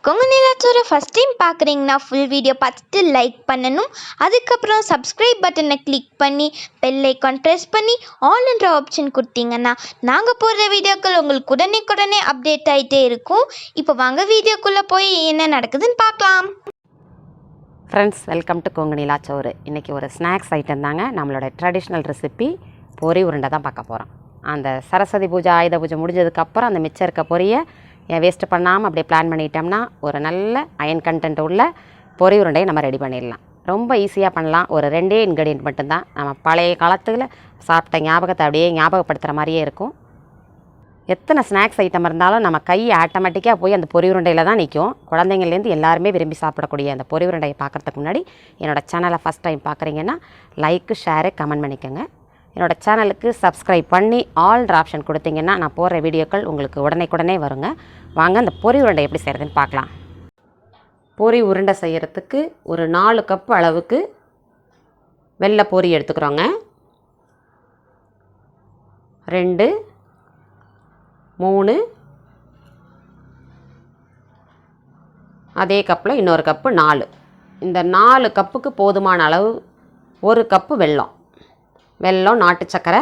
Kongu Nila Soru first time பார்க்குறீங்கன்னா full video பார்த்துட்டு like பண்ணணும். அதுக்கப்புறம் சப்ஸ்கிரைப் பட்டனை கிளிக் பண்ணி பெல் ஐக்கான் ப்ரெஸ் பண்ணி ஆல்ன்ற ஆப்ஷன் கொடுத்தீங்கன்னா நாங்கள் போடுற வீடியோக்கள் உங்களுக்கு உடனே அப்டேட் ஆகிட்டே இருக்கும். இப்போ வாங்க வீடியோக்குள்ளே போய் என்ன நடக்குதுன்னு பார்க்கலாம். ஃப்ரெண்ட்ஸ், வெல்கம் டு கொங்கு நிலா சோறு. இன்றைக்கி ஒரு ஸ்நாக்ஸ் ஐட்டம் தாங்க. நம்மளோட ட்ரெடிஷ்னல் ரெசிபி பொரி உருண்டை தான் பார்க்க போகிறோம். அந்த சரஸ்வதி பூஜை ஆயுத பூஜை முடிஞ்சதுக்கப்புறம் அந்த மிச்சம் இருக்க பொரியை வேஸ்ட்டு பண்ணாமல் அப்படியே பிளான் பண்ணிட்டோம்னா ஒரு நல்ல அயன் கண்டென்ட் உள்ள பொரி உருண்டையை நம்ம ரெடி பண்ணிடலாம். ரொம்ப ஈஸியாக பண்ணலாம். ஒரு 2 இன்க்ரீடியன்ட் மட்டும்தான். நம்ம பழைய காலத்தில் சாப்பிட்ட ஞாபகத்தை அப்படியே ஞாபகப்படுத்துகிற மாதிரியே இருக்கும். எத்தனை ஸ்நாக்ஸ் ஐட்டம் இருந்தாலும் நம்ம கை ஆட்டோமேட்டிக்காக போய் அந்த பொரி உருண்டையில் தான் நிற்கும். குழந்தைங்கள்லேருந்து எல்லாருமே விரும்பி சாப்பிடக்கூடிய அந்த பொரி உருண்டையை பார்க்குறதுக்கு முன்னாடி என்னோடய சேனலை ஃபஸ்ட் டைம் பார்க்குறீங்கன்னா லைக்கு, ஷேரு, கமெண்ட் பண்ணிக்கோங்க. என்னோடய சேனலுக்கு சப்ஸ்கிரைப் பண்ணி ஆல்ன்ற ஆப்ஷன் கொடுத்தீங்கன்னா நான் போடுற வீடியோக்கள் உங்களுக்கு உடனே வருங்க. வாங்க அந்த பொரி உருண்டை எப்படி செய்கிறதுன்னு பார்க்கலாம். பொரி உருண்டை செய்கிறதுக்கு ஒரு 4 கப் அளவுக்கு வெள்ளை பொரி எடுத்துக்கிறோங்க. 2, 3, அதே கப்பில் இன்னொரு கப்பு 4. இந்த 4 கப்புக்கு போதுமான அளவு 1 கப்பு வெல்லம், நாட்டு சக்கரை,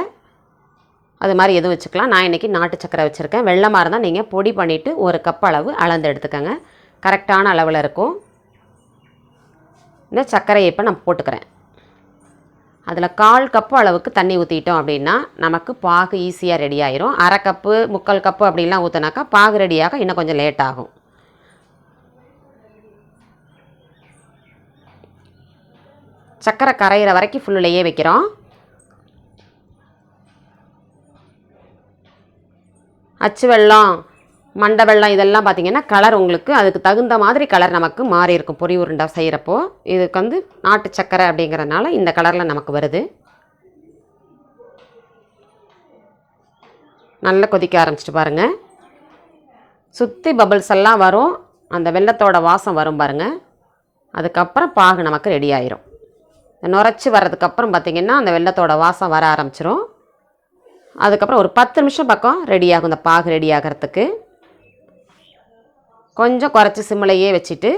அது மாதிரி எதுவும் வச்சுக்கலாம். நான் இன்றைக்கி நாட்டு சக்கரை வச்சுருக்கேன். வெல்லமாக இருந்தால் நீங்கள் பொடி பண்ணிவிட்டு 1 கப் அளவு அளந்து எடுத்துக்கோங்க. கரெக்டான அளவில் இருக்கும். இந்த சர்க்கரையை இப்போ நான் போட்டுக்கிறேன். அதில் 1/4 கப்பு அளவுக்கு தண்ணி ஊற்றிட்டோம் அப்படின்னா நமக்கு பாகு ஈஸியாக ரெடி ஆயிரும். 1/2 கப்பு 3/4 கப்பு அப்படின்லாம் ஊற்றினாக்கா பாகு ரெடியாக இன்னும் கொஞ்சம் லேட் ஆகும். சர்க்கரை கரையிற வரைக்கும் ஃபுல்லையே வைக்கிறோம். அச்சு வெல்லம், மண்டை வெல்லம் இதெல்லாம் பார்த்திங்கன்னா கலர் உங்களுக்கு அதுக்கு தகுந்த மாதிரி கலர் நமக்கு மாறி இருக்கும். பொரி உருண்டை செய்கிறப்போ இதுக்கு வந்து நாட்டு சக்கரை அப்படிங்கிறதுனால இந்த கலரில் நமக்கு வருது. நல்லா கொதிக்க ஆரம்பிச்சிட்டு பாருங்கள். சுற்றி பபிள்ஸ் எல்லாம் வரும். அந்த வெல்லத்தோட வாசம் வரும் பாருங்கள். அதுக்கப்புறம் பாகு நமக்கு ரெடி ஆயிரும். நுரைச்சி வர்றதுக்கப்புறம் பார்த்திங்கன்னா அந்த வெல்லத்தோட வாசம் வர ஆரம்பிச்சிரும். அதுக்கப்புறம் ஒரு 10 நிமிஷம் பக்கம் ரெடி ஆகும். இந்த பாகு ரெடி ஆகிறதுக்கு கொஞ்சம் குறைச்சி சிம்மிலையே வச்சுட்டு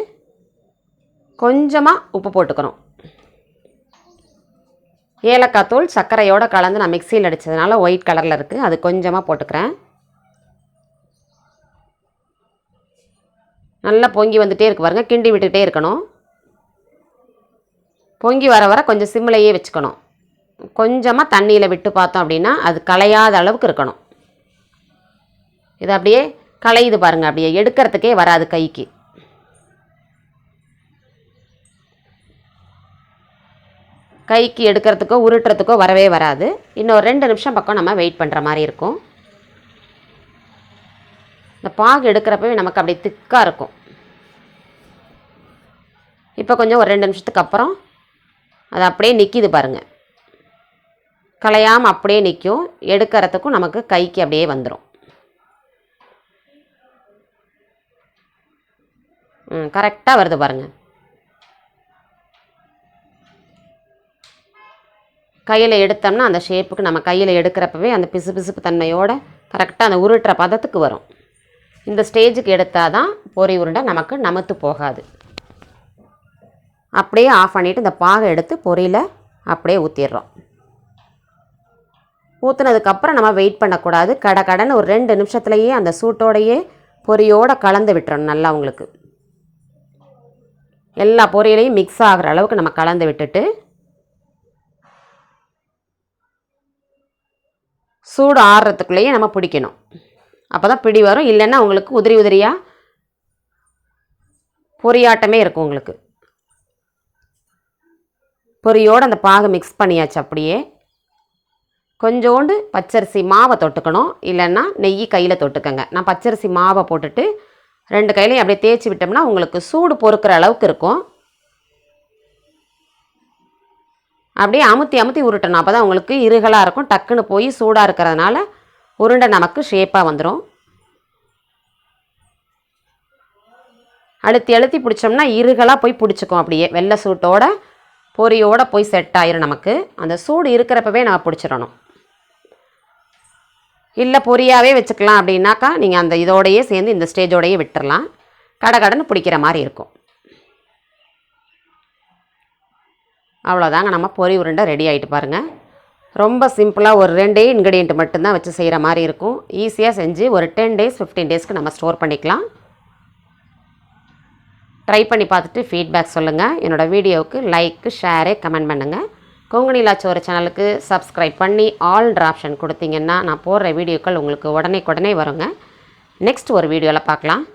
கொஞ்சமாக உப்பு போட்டுக்கணும். ஏலக்காய் தூள் சர்க்கரையோடு கலந்து நான் மிக்சியில் அடித்ததுனால ஒயிட் கலரில் இருக்குது. அது கொஞ்சமாக போட்டுக்கிறேன். நல்லா பொங்கி வந்துகிட்டே இருக்கு பாருங்கள். கிண்டி விட்டுக்கிட்டே இருக்கணும். பொங்கி வர கொஞ்சம் சிம்மிலையே வச்சுக்கணும். கொஞ்சமாக தண்ணியில் விட்டு பார்த்தோம் அப்படின்னா அது கலையாத அளவுக்கு இருக்கணும். இது அப்படியே கலையுது பாருங்கள். அப்படியே எடுக்கிறதுக்கே வராது கைக்கு. எடுக்கிறதுக்கோ உருட்டுறதுக்கோ வரவே வராது. இன்னும் 2 நிமிஷம் பக்கம் நம்ம வெயிட் பண்ணுற மாதிரி இருக்கும். இந்த பாகு எடுக்கிறப்பவே நமக்கு அப்படியே திக்காக இருக்கும். இப்போ கொஞ்சம் ஒரு 2 நிமிஷத்துக்கு அப்புறம் அது அப்படியே நிற்கிது பாருங்கள். கலையாமல் அப்படியே நிற்கும். எடுக்கிறதுக்கும் நமக்கு கைக்கு அப்படியே வந்துடும். கரெக்டாக வருது பாருங்கள். கையில் எடுத்தோம்னா அந்த ஷேப்புக்கு நம்ம கையில் எடுக்கிறப்பவே அந்த பிசுபிசுப்பு தன்மையோடு கரெக்டாக அந்த உருட்டுற பதத்துக்கு வரும். இந்த ஸ்டேஜுக்கு எடுத்தால் தான் பொரி உருண்டை நமக்கு நமுத்து போகாது. அப்படியே ஆஃப் பண்ணிவிட்டு இந்த பாகை எடுத்து பொரியில் அப்படியே ஊற்றிடுறோம். ஊற்றுனதுக்கப்புறம் நம்ம வெயிட் பண்ணக்கூடாது. கடன்னு ஒரு 2 நிமிஷத்துலையே அந்த சூட்டோடையே பொரியோடு கலந்து விட்டுறணும். நல்லா உங்களுக்கு எல்லா பொரியலையும் மிக்ஸ் ஆகிற அளவுக்கு நம்ம கலந்து விட்டுட்டு சூடு ஆறுறதுக்குள்ளேயே நம்ம பிடிக்கணும். அப்போ தான் பிடி வரும். இல்லைன்னா உங்களுக்கு உதிரியாக பொரியாட்டமே இருக்கும். உங்களுக்கு பொரியோடு அந்த பாகு மிக்ஸ் பண்ணியாச்சு. அப்படியே கொஞ்சோண்டு பச்சரிசி மாவை தொட்டுக்கணும். இல்லைன்னா நெய் கையில் தொட்டுக்கங்க. நான் பச்சரிசி மாவை போட்டுட்டு 2 கையிலையும் அப்படியே தேய்ச்சி விட்டோம்னா உங்களுக்கு சூடு பொறுக்கிற அளவுக்கு இருக்கும். அப்படியே அமுத்தி உருட்டணும். அப்போ தான் உங்களுக்கு இருகலாக இருக்கும். டக்குன்னு போய் சூடாக இருக்கிறதுனால உருண்டை நமக்கு ஷேப்பாக வந்துடும். அழுத்தி பிடிச்சோம்னா இருகலாக போய் பிடிச்சிக்கும். அப்படியே வெள்ளை சூட்டோட பொரியோடு போய் செட் ஆயிரும். நமக்கு அந்த சூடு இருக்கிறப்பவே நம்ம பிடிச்சிடணும். இல்லை பொரியாகவே வச்சுக்கலாம் அப்படின்னாக்கா நீங்கள் அந்த இதோடையே சேர்ந்து இந்த ஸ்டேஜோடையே விட்டுடலாம். கடகடன்னு பிடிக்கிற மாதிரி இருக்கும். அவ்வளோதாங்க, நம்ம பொரி உருண்டை ரெடி ஆகிட்டு பாருங்கள். ரொம்ப சிம்பிளாக ஒரு 2 இன்க்ரீடியன்ட் மட்டும்தான் வச்சு செய்கிற மாதிரி இருக்கும். ஈஸியாக செஞ்சு ஒரு 10 days 15 daysக்கு நம்ம ஸ்டோர் பண்ணிக்கலாம். ட்ரை பண்ணி பார்த்துட்டு ஃபீட்பேக் சொல்லுங்கள். என்னோடய வீடியோவுக்கு லைக்கு ஷேரு கமெண்ட் பண்ணுங்கள். கொங்கு நிலா சோறு சேனலுக்கு சப்ஸ்கிரைப் பண்ணி ஆல்ன்ற ஆப்ஷன் கொடுத்தீங்கன்னா நான் போடுற வீடியோக்கள் உங்களுக்கு உடனே வருங்க. நெக்ஸ்ட் ஒரு வீடியோவில் பார்க்கலாம்.